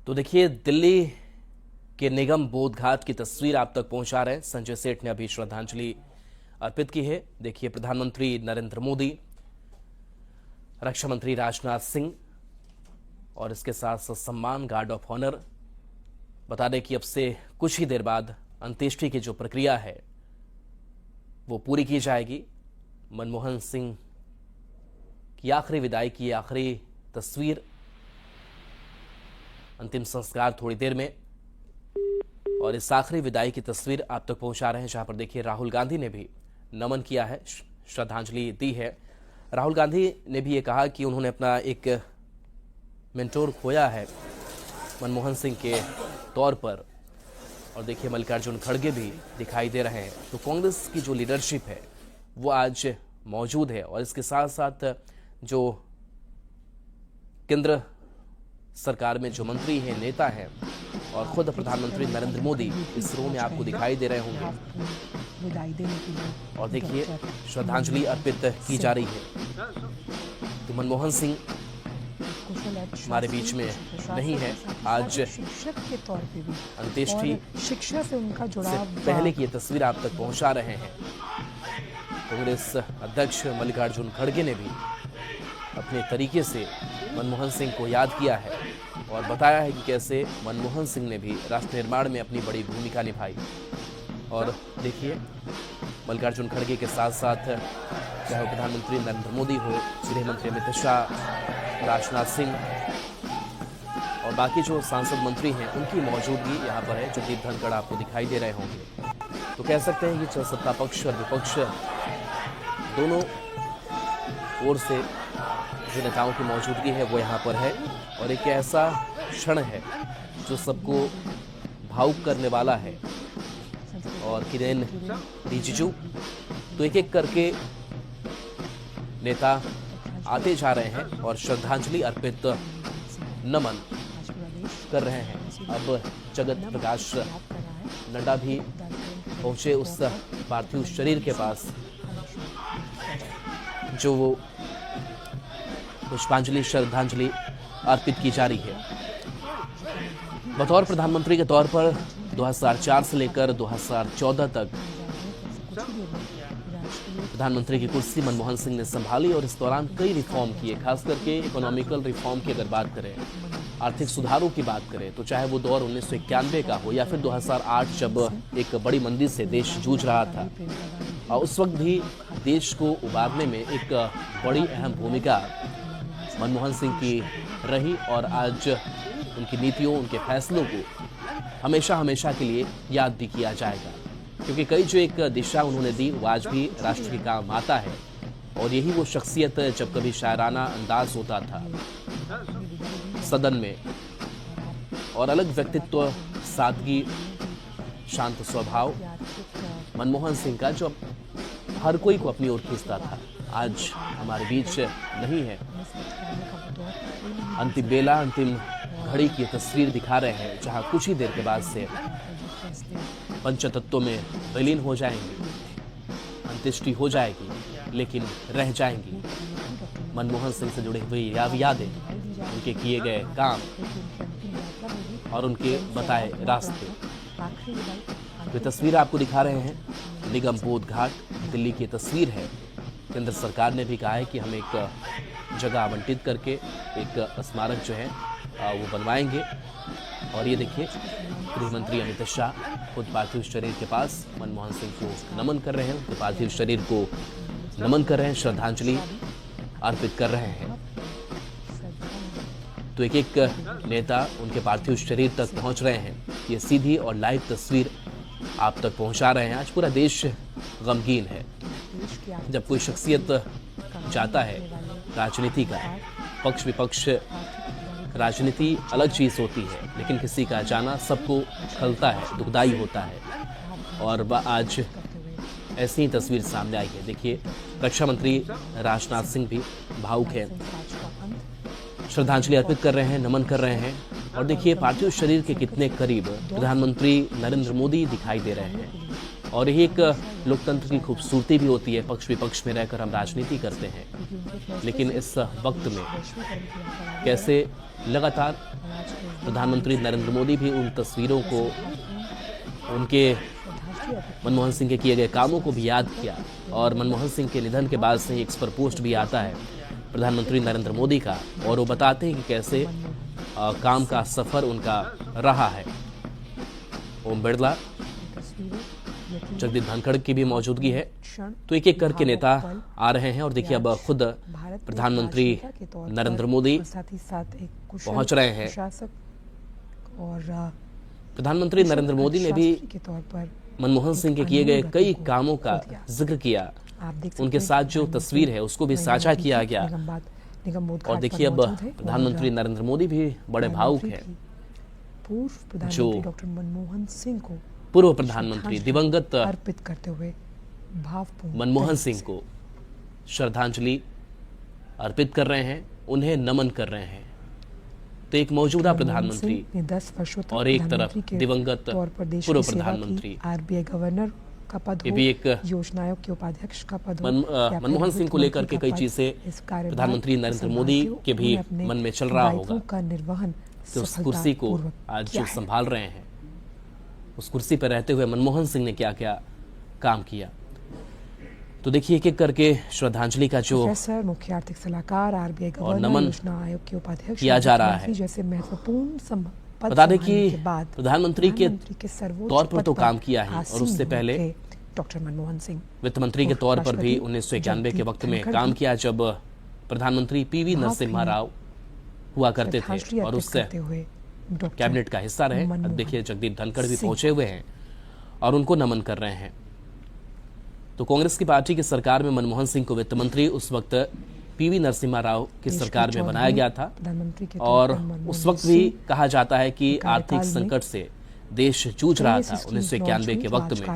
तो देखिए, दिल्ली के निगम बोध घाट की तस्वीर आप तक पहुंचा रहे हैं। संजय सेठ ने अभी श्रद्धांजलि अर्पित की है। देखिए, प्रधानमंत्री नरेंद्र मोदी, रक्षा मंत्री राजनाथ सिंह और इसके साथ सम्मान गार्ड ऑफ ऑनर। बता दें कि अब से कुछ ही देर बाद अंत्येष्टि की जो प्रक्रिया है वो पूरी की जाएगी। मनमोहन सिंह की आखिरी विदाई की आखिरी तस्वीर, अंतिम संस्कार थोड़ी देर में, और इस आखिरी विदाई की तस्वीर आप तक पहुंचा रहे हैं, जहां पर देखिए राहुल गांधी ने भी नमन किया है, श्रद्धांजलि दी है। राहुल गांधी ने भी ये कहा कि उन्होंने अपना एक मेंटोर खोया है मनमोहन सिंह के तौर पर। और देखिए, मल्लिकार्जुन खड़गे भी दिखाई दे रहे हैं। तो कांग्रेस की जो लीडरशिप है वो आज मौजूद है, और इसके साथ साथ जो केंद्र सरकार में जो मंत्री हैं, नेता हैं, और खुद प्रधानमंत्री नरेंद्र मोदी इस रो में आपको दिखाई दे रहे होंगे। और देखिए, श्रद्धांजलि अर्पित की जा रही है। तो मनमोहन सिंह हमारे बीच में नहीं है आज। शिक्षक के तौर पे भी अंत्येष्टि शिक्षा से उनका जुड़ाव पहले की ये तस्वीर आप तक पहुंचा रहे हैं। कांग्रेस अध्यक्ष मल्लिकार्जुन खड़गे ने भी अपने तरीके से मनमोहन सिंह को याद किया है और बताया है कि कैसे मनमोहन सिंह ने भी राष्ट्र निर्माण में अपनी बड़ी भूमिका निभाई। और देखिए, मल्लिकार्जुन खड़गे के साथ साथ चाहे प्रधानमंत्री नरेंद्र मोदी हो, गृह मंत्री अमित शाह, राजनाथ सिंह और बाकी जो सांसद मंत्री हैं, उनकी मौजूदगी यहाँ पर है। जगदीप धनखड़ आपको दिखाई दे रहे होंगे। तो कह सकते हैं कि सत्ता पक्ष और विपक्ष दोनों ओर से जो नेताओं की मौजूदगी है वो यहाँ पर है। और एक ऐसा क्षण है जो सबको भावुक करने वाला है। और किरेन रिजिजू, तो एक एक करके नेता आते जा रहे हैं और श्रद्धांजलि अर्पित नमन कर रहे हैं। अब जगत प्रकाश नड्डा भी पहुंचे उस पार्थिव शरीर के पास जो वो पुष्पांजलि श्रद्धांजलि अर्पित की जा रही है। बतौर प्रधानमंत्री के तौर पर 2004 से लेकर 2014 तक प्रधानमंत्री की कुर्सी मनमोहन सिंह ने संभाली और इस दौरान कई रिफॉर्म किए। खास करके इकोनॉमिकल रिफॉर्म की अगर बात करें, आर्थिक सुधारों की बात करें, तो चाहे वो दौर 1991 का हो या फिर 2008 जब एक बड़ी मंदी से देश जूझ रहा था, और उस वक्त भी देश को उबारने में एक बड़ी अहम भूमिका मनमोहन सिंह की रही। और आज उनकी नीतियों, उनके फैसलों को हमेशा हमेशा के लिए याद भी किया जाएगा, क्योंकि कई जो एक दिशा उन्होंने दी वो आज भी राष्ट्र के काम आता है। और यही वो शख्सियत जब कभी शायराना अंदाज होता था सदन में, और अलग व्यक्तित्व, सादगी, शांत स्वभाव मनमोहन सिंह का, जो हर कोई को अपनी ओर खींचता था, आज हमारे बीच नहीं है। अंतिम बेला, अंतिम घड़ी की तस्वीर दिखा रहे हैं, जहां कुछ ही देर के बाद से पंचतत्वों में विलीन हो जाएंगे, अंत्येष्टि हो जाएगी, लेकिन रह जाएंगी मनमोहन सिंह से जुड़े हुए यादें, उनके किए गए काम और उनके बताए रास्ते। तो तस्वीर आपको दिखा रहे हैं, निगम बोध घाट दिल्ली की तस्वीर है। केंद्र सरकार ने भी कहा है कि हम एक जगह आवंटित करके एक स्मारक जो है वो बनवाएंगे। और ये देखिए, गृह मंत्री अमित शाह खुद पार्थिव शरीर के पास मनमोहन सिंह को नमन कर रहे हैं, उनके पार्थिव शरीर को नमन कर रहे हैं, श्रद्धांजलि अर्पित कर रहे हैं। तो एक एक नेता उनके पार्थिव शरीर तक पहुंच रहे हैं। ये सीधी और लाइव तस्वीर आप तक पहुंचा रहे हैं। आज पूरा देश गमगीन है। जब कोई शख्सियत जाता है राजनीति का, पक्ष विपक्ष, राजनीति अलग चीज होती है, लेकिन किसी का जाना सबको खलता है, दुखदाई होता है। और आज ऐसी ही तस्वीर सामने आई है। देखिए, रक्षा मंत्री राजनाथ सिंह भी भावुक हैं, श्रद्धांजलि अर्पित कर रहे हैं, नमन कर रहे हैं। और देखिए, पार्थिव शरीर के कितने करीब प्रधानमंत्री नरेंद्र मोदी दिखाई दे रहे हैं। और यही एक लोकतंत्र की खूबसूरती भी होती है। पक्ष विपक्ष में रहकर हम राजनीति करते हैं, लेकिन इस वक्त में कैसे लगातार प्रधानमंत्री नरेंद्र मोदी भी उन तस्वीरों को, उनके मनमोहन सिंह के किए गए कामों को भी याद किया। और मनमोहन सिंह के निधन के बाद से एक पर पोस्ट भी आता है प्रधानमंत्री नरेंद्र मोदी का, और वो बताते हैं कि कैसे काम का सफर उनका रहा है। ओम बिरला, जगदीप धनखड़ की भी मौजूदगी है। तो एक एक करके नेता आ रहे हैं और देखिए अब खुद प्रधानमंत्री नरेंद्र मोदी पहुंच रहे हैं। और प्रधानमंत्री नरेंद्र मोदी ने भी के तौर पर मनमोहन सिंह के किए गए कई कामों का जिक्र किया। उनके साथ जो तस्वीर है उसको भी साझा किया गया। और देखिए अब प्रधानमंत्री नरेंद्र मोदी भी बड़े भावुक हैं। पूर्व प्रधानमंत्री डॉक्टर मनमोहन सिंह को पूर्व प्रधानमंत्री दिवंगत अर्पित करते हुए भावपूर्ण मनमोहन सिंह को श्रद्धांजलि अर्पित कर रहे हैं, उन्हें नमन कर रहे हैं। तो एक मौजूदा प्रधानमंत्री 10 वर्षों तक और एक तरफ दिवंगत पूर्व प्रधानमंत्री, आरबीआई गवर्नर का पद ये हो, भी एक योजना आयोग के उपाध्यक्ष का पद हो, मनमोहन सिंह को लेकर के कई चीजें प्रधानमंत्री नरेंद्र मोदी के भी मन में चल रहा होगा का निर्वहन कि उस कुर्सी को आज जो संभाल रहे हैं, उस कुर्सी पर रहते हुए मनमोहन सिंह ने क्या क्या काम किया। तो देखिए एक एक करके श्रद्धांजलि का जो मुख्य आर्थिक सलाहकार, आरबीआई और गवर्नर, नमन योजना आयोग के उपाध्यक्ष किया जा रहा है। जैसे महत्वपूर्ण बता दें कि प्रधानमंत्री के तौर पर तो काम किया है, और उससे पहले डॉक्टर मनमोहन सिंह वित्त मंत्री के तौर पर भी 1991 के वक्त में काम किया, जब प्रधानमंत्री पीवी नरसिम्हा राव हुआ करते थे और उससे कैबिनेट का हिस्सा रहे। अब देखिए जगदीप धनखड़ भी पहुंचे हुए हैं और उनको नमन कर रहे हैं। तो कांग्रेस की पार्टी की सरकार में मनमोहन सिंह को वित्त मंत्री उस वक्त पीवी नरसिम्हा राव की सरकार में बनाया गया था, और उस वक्त भी कहा जाता है कि आर्थिक संकट से देश जूझ रहा था 1991 के वक्त में।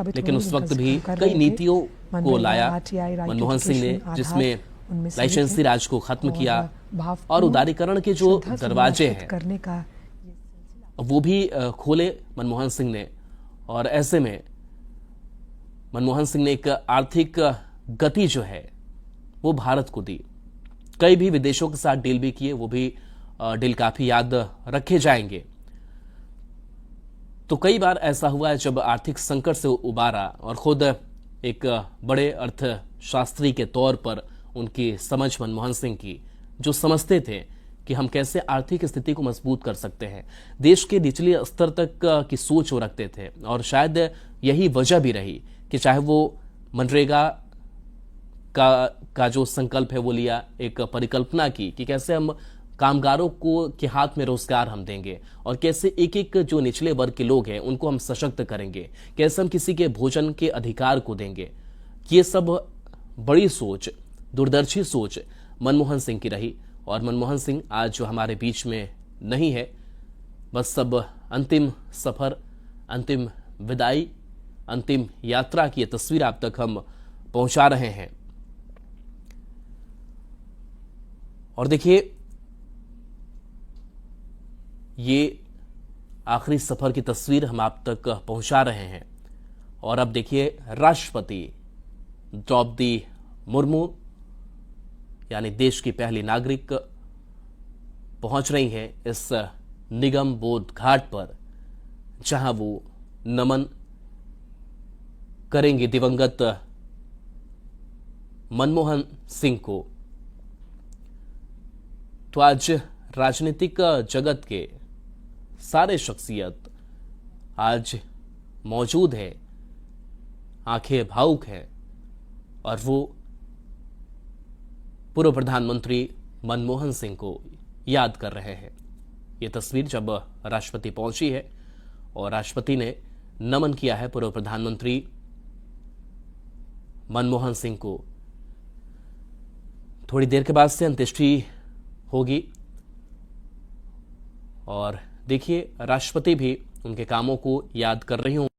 लेकिन उस वक्त भी कई नीतियों को लाया मनमोहन सिंह ने, जिसमें लाइसेंसी राज को खत्म किया और उदारीकरण के जो दरवाजे हैं वो भी खोले मनमोहन सिंह ने। और ऐसे में मनमोहन सिंह ने एक आर्थिक गति जो है वो भारत को दी। कई भी विदेशों के साथ डील भी किए, वो भी डील काफी याद रखे जाएंगे। तो कई बार ऐसा हुआ है जब आर्थिक संकट से उबारा, और खुद एक बड़े अर्थशास्त्री के तौर पर उनकी समझ मनमोहन सिंह की, जो समझते थे कि हम कैसे आर्थिक स्थिति को मजबूत कर सकते हैं, देश के निचले स्तर तक की सोच वो रखते थे। और शायद यही वजह भी रही कि चाहे वो मनरेगा का जो संकल्प है वो लिया, एक परिकल्पना की कि कैसे हम कामगारों को के हाथ में रोजगार हम देंगे, और कैसे एक एक जो निचले वर्ग के लोग हैं उनको हम सशक्त करेंगे, कैसे हम किसी के भोजन के अधिकार को देंगे। ये सब बड़ी सोच, दूरदर्शी सोच मनमोहन सिंह की रही। और मनमोहन सिंह आज जो हमारे बीच में नहीं है, बस सब अंतिम सफर, अंतिम विदाई, अंतिम यात्रा की तस्वीर आप तक हम पहुंचा रहे हैं। और देखिए ये आखिरी सफर की तस्वीर हम आप तक पहुंचा रहे हैं। और अब देखिए राष्ट्रपति द्रौपदी मुर्मू यानी देश की पहली नागरिक पहुंच रही हैं इस निगम बोध घाट पर, जहां वो नमन करेंगे दिवंगत मनमोहन सिंह को। तो आज राजनीतिक जगत के सारे शख्सियत आज मौजूद है, आंखें भावुक हैं, और वो पूर्व प्रधानमंत्री मनमोहन सिंह को याद कर रहे हैं। ये तस्वीर जब राष्ट्रपति पहुंची है और राष्ट्रपति ने नमन किया है पूर्व प्रधानमंत्री मनमोहन सिंह को। थोड़ी देर के बाद से अंत्येष्टि होगी, और देखिए राष्ट्रपति भी उनके कामों को याद कर रही हूं।